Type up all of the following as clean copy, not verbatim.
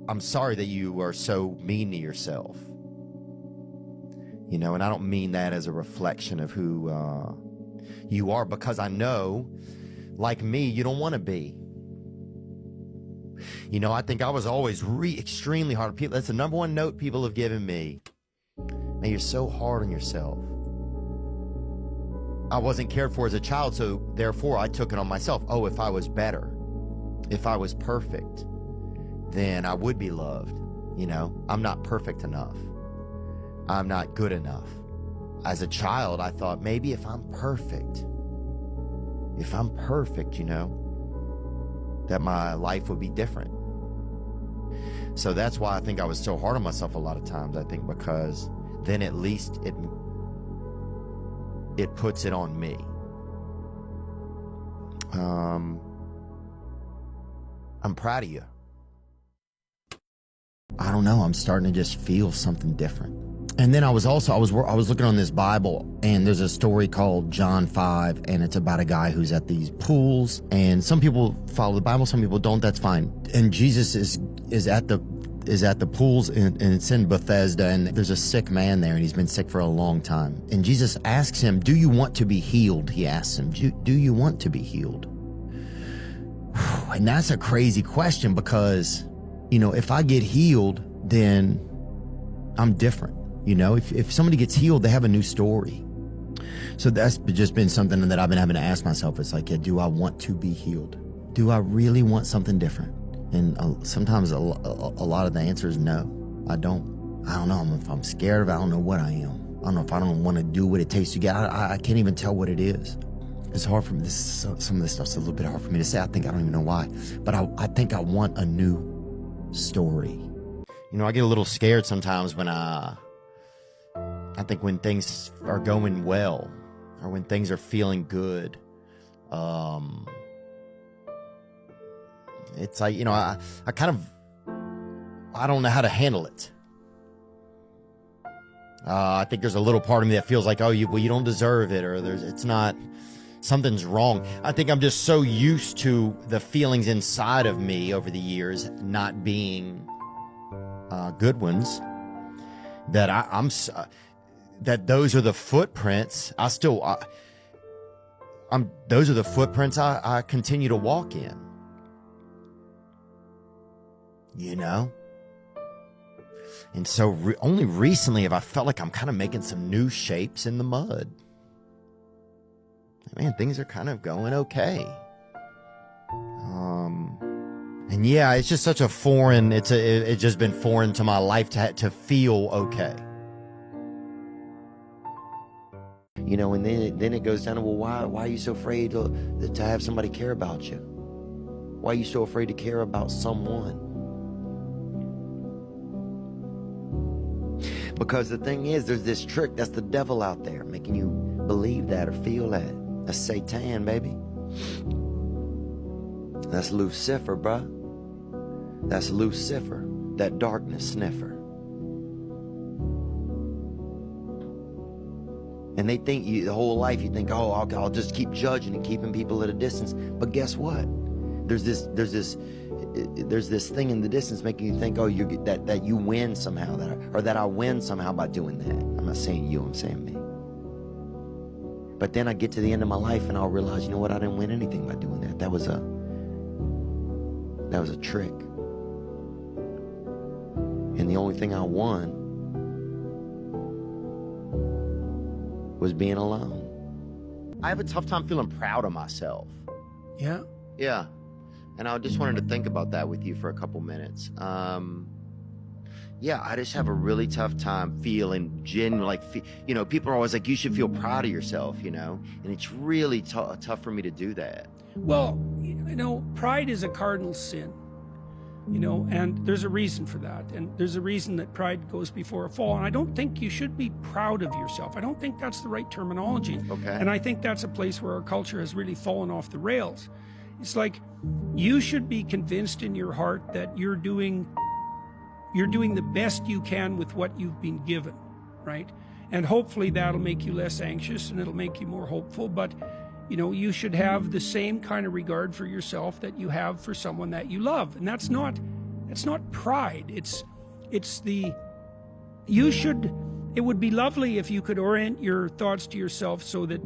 I'm sorry that you are so mean to yourself. You know, and I don't mean that as a reflection of who you are, because I know, like me, you don't want to be. You know, I think I was always extremely hard on people. That's the number one note people have given me. Man, you're so hard on yourself. I wasn't cared for as a child, so therefore I took it on myself. Oh, if I was better, if I was perfect, then I would be loved. You know, I'm not perfect enough. I'm not good enough. As a child, I thought maybe if I'm perfect, you know, that my life would be different. So that's why I think I was so hard on myself a lot of times. I think because then at least it puts it on me. I'm proud of you. I don't know, I'm starting to just feel something different. And then I was looking on this Bible, and there's a story called John 5, and it's about a guy who's at these pools, and some people follow the Bible, some people don't. That's fine. And Jesus is at the pools, and it's in Bethesda, and there's a sick man there, and he's been sick for a long time. And Jesus asks him, "Do you want to be healed?" He asks him, "Do you want to be healed?" And that's a crazy question, because, you know, if I get healed, then I'm different. You know, if somebody gets healed, they have a new story. So that's just been something that I've been having to ask myself. It's like, yeah, do I want to be healed? Do I really want something different? And sometimes a lot of the answer is no, I don't. I don't know if I'm scared of it. I don't know what I am. I don't know if I don't want to do what it takes to get. I can't even tell what it is. It's hard for me. Some of this stuff's a little bit hard for me to say. I don't even know why. But I think I want a new story. You know, I get a little scared sometimes when I think when things are going well, or when things are feeling good. It's like, you know, I don't know how to handle it. I think there's a little part of me that feels like, oh, you don't deserve it, or something's wrong. I think I'm just so used to the feelings inside of me over the years not being good ones, that that those are the footprints. Those are the footprints I continue to walk in. You know? And so only recently have I felt like I'm kind of making some new shapes in the mud. Man, things are kind of going okay. And yeah, it's just such a foreign, it's just been foreign to my life to feel okay. You know, and then it goes down to, well, why are you so afraid to have somebody care about you? Why are you so afraid to care about someone? Because the thing is, there's this trick, that's the devil out there making you believe that or feel that. That's Satan, baby. That's Lucifer, bruh. That's Lucifer, that darkness sniffer. And they think the whole life you think, oh, I'll just keep judging and keeping people at a distance. But guess what? There's this thing in the distance making you think, oh, that you win somehow, that I win somehow by doing that. I'm not saying you, I'm saying me. But then I get to the end of my life and I'll realize, you know what? I didn't win anything by doing that. That was a trick. And the only thing I won was being alone. I have a tough time feeling proud of myself. Yeah? Yeah. And I just wanted to think about that with you for a couple minutes. Yeah, I just have a really tough time feeling genuine, you know, people are always like, you should feel proud of yourself, you know? And it's really tough for me to do that. Well, you know, pride is a cardinal sin, you know, and there's a reason for that. And there's a reason that pride goes before a fall. And I don't think you should be proud of yourself. I don't think that's the right terminology. Okay. And I think that's a place where our culture has really fallen off the rails. It's like, you should be convinced in your heart that you're doing the best you can with what you've been given, right? And hopefully that'll make you less anxious and it'll make you more hopeful. But, you know, you should have the same kind of regard for yourself that you have for someone that you love. And that's not It's not pride. It would be lovely if you could orient your thoughts to yourself so that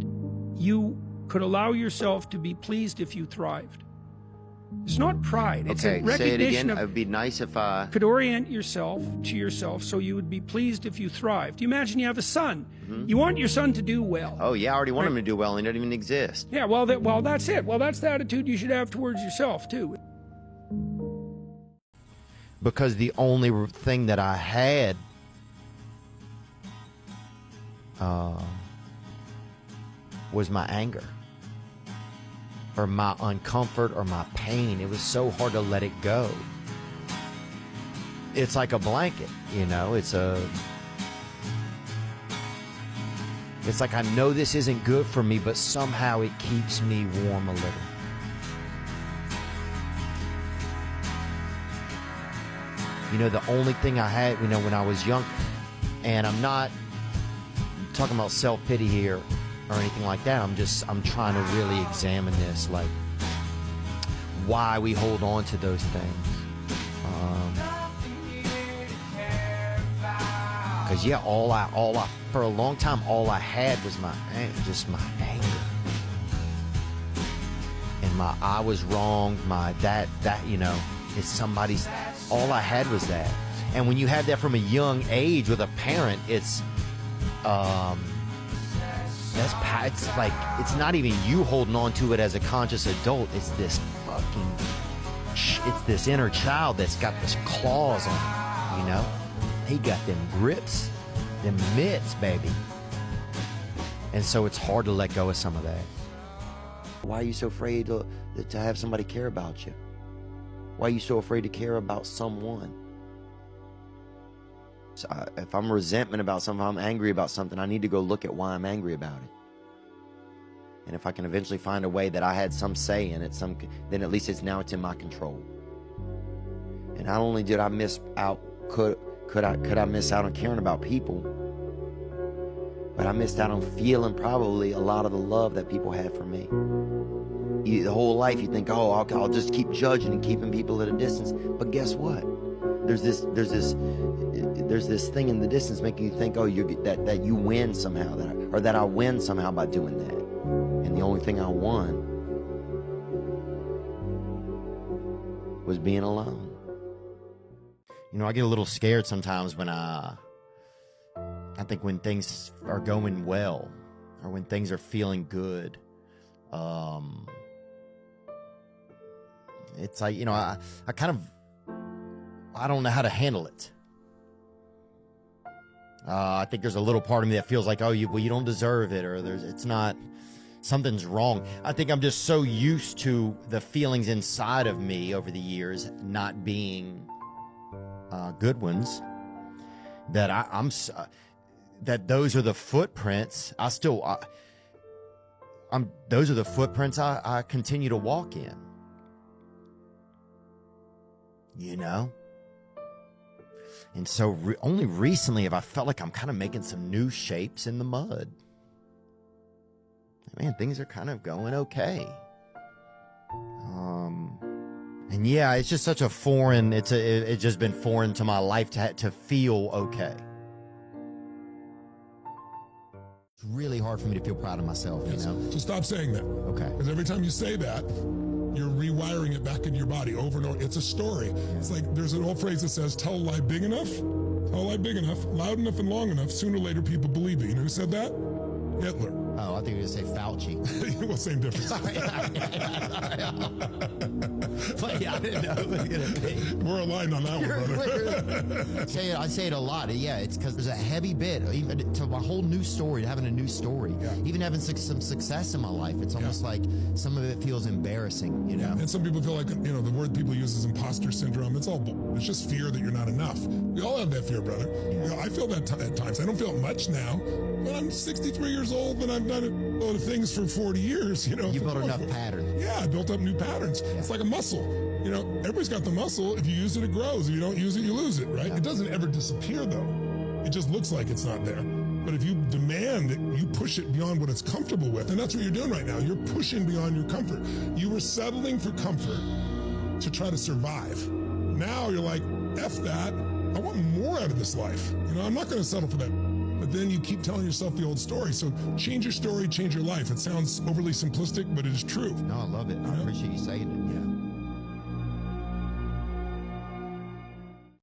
you could allow yourself to be pleased if you thrived. It's not pride. It's a recognition say it again. of, It would be nice if I could orient yourself to yourself so you would be pleased if you thrived. You imagine you have a son. You want your son to do well. Oh yeah, I already want Right. him to do well, and he doesn't even exist. Yeah, well, that's it. Well, that's the attitude you should have towards yourself, too. Because the only thing that I had was my anger, or my uncomfort, or my pain. It was so hard to let it go. It's like a blanket, you know. It's like I know this isn't good for me, but somehow it keeps me warm a little. You know, the only thing I had, you know, when I was young, and I'm not talking about self-pity here or anything like that. I'm trying to really examine this, like why we hold on to those things. Because yeah, for a long time, all I had was just my anger, and I was wrong. That you know, it's somebody's. All I had was that. And when you have that from a young age with a parent, it's like it's not even you holding on to it as a conscious adult. It's this it's this inner child that's got this claws on it, you know. He got them grips, them mitts, baby. And so it's hard to let go of some of that. Why are you so afraid to have somebody care about you? Why are you so afraid to care about someone? So if I'm resentment about something, if I'm angry about something, I need to go look at why I'm angry about it. And if I can eventually find a way that I had some say in it, then at least it's in my control. And not only did I miss out, could I miss out on caring about people, but I missed out on feeling probably a lot of the love that people had for me. The whole life you think, oh, I'll just keep judging and keeping people at a distance. But guess what? There's this thing in the distance making you think, oh, that you win somehow, that I win somehow by doing that. And the only thing I won was being alone. You know, I get a little scared sometimes when I think when things are going well, or when things are feeling good. It's like, you know, I don't know how to handle it. I think there's a little part of me that feels like, oh, you don't deserve it, or something's wrong. I think I'm just so used to the feelings inside of me over the years not being good ones that that those are the footprints. Those are the footprints I continue to walk in. You know? And so only recently have I felt like I'm kind of making some new shapes in the mud. Man, things are kind of going okay. And yeah, it's just such a foreign, it's just been foreign to my life to feel okay. It's really hard for me to feel proud of myself, Yes. you know? So stop saying that. Okay. Because every time you say that, you're rewiring it back in your body over and over. It's a story. It's like there's an old phrase that says, tell a lie big enough, loud enough and long enough, sooner or later people believe it. You know who said that? Hitler. Oh, I think you were going to say Fauci. Well, same difference. But yeah, I didn't know it was going to be. We're aligned on that one, brother. I say it a lot. Yeah, it's because there's a heavy bit, even to my whole new story, to having a new story. Yeah. Even having some success in my life, it's almost like some of it feels embarrassing, you know? And some people feel like, you know, the word people use is imposter syndrome. It's all bull. It's just fear that you're not enough. We all have that fear, brother. Yeah. You know, I feel that at times. I don't feel it much now, but I'm 63 years old and I've done a lot of things for 40 years, you know. You built enough patterns. Yeah, I built up new patterns. Yeah. It's like a muscle. You know, everybody's got the muscle. If you use it, it grows. If you don't use it, you lose it, right? Yeah. It doesn't ever disappear, though. It just looks like it's not there. But if you demand that you push it beyond what it's comfortable with, and that's what you're doing right now, you're pushing beyond your comfort. You were settling for comfort to try to survive. Now you're like, F that. I want more out of this life. You know, I'm not going to settle for that. But then you keep telling yourself the old story. So change your story, change your life. It sounds overly simplistic, but it is true. No, I love it. I appreciate you saying it.